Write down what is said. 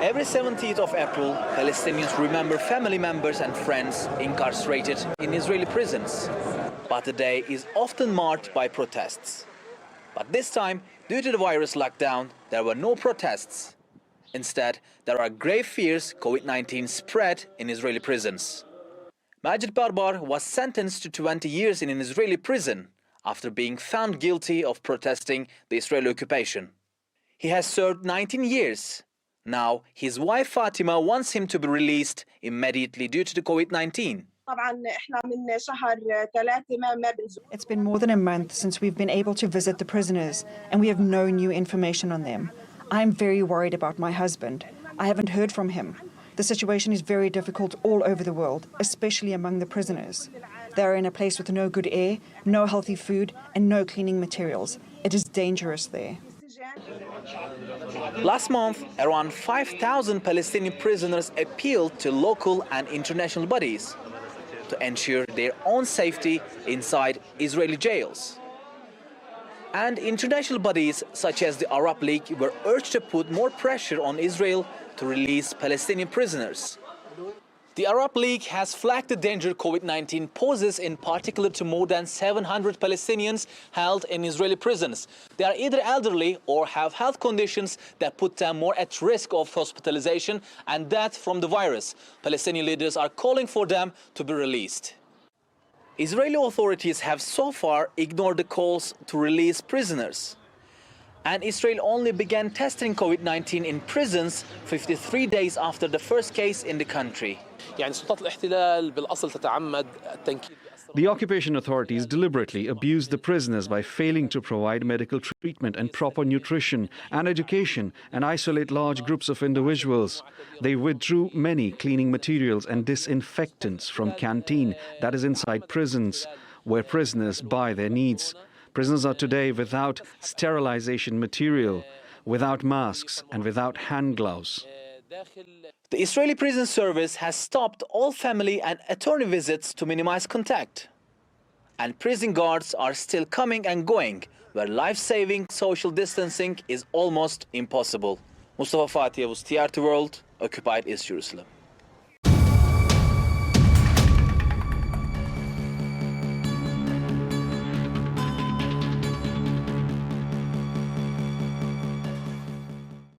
Every 17th of April, Palestinians remember family members and friends incarcerated in Israeli prisons. But the day is often marked by protests. But this time, due to the virus lockdown, there were no protests. Instead, there are grave fears COVID-19 spread in Israeli prisons. Majid Barbar was sentenced to 20 years in an Israeli prison after being found guilty of protesting the Israeli occupation. He has served 19 years. Now, his wife Fatima wants him to be released immediately due to the COVID-19. It's been more than a month since we've been able to visit the prisoners, and we have no new information on them. I'm very worried about my husband. I haven't heard from him. The situation is very difficult all over the world, especially among the prisoners. They are in a place with no good air, no healthy food, and no cleaning materials. It is dangerous there. Last month, around 5,000 Palestinian prisoners appealed to local and international bodies to ensure their own safety inside Israeli jails. And international bodies such as the Arab League were urged to put more pressure on Israel to release Palestinian prisoners. The Arab League has flagged the danger COVID-19 poses, in particular to more than 700 Palestinians held in Israeli prisons. They are either elderly or have health conditions that put them more at risk of hospitalization and death from the virus. Palestinian leaders are calling for them to be released. Israeli authorities have so far ignored the calls to release prisoners. And Israel only began testing COVID-19 in prisons 53 days after the first case in the country. The occupation authorities deliberately abused the prisoners by failing to provide medical treatment and proper nutrition and education and isolate large groups of individuals. They withdrew many cleaning materials and disinfectants from canteen that is inside prisons, where prisoners buy their needs. Prisoners are today without sterilization material, without masks and without hand gloves. The Israeli prison service has stopped all family and attorney visits to minimize contact. And prison guards are still coming and going, where life-saving social distancing is almost impossible. Mustafa Fatih Yavuz, TRT World, Occupied East Jerusalem.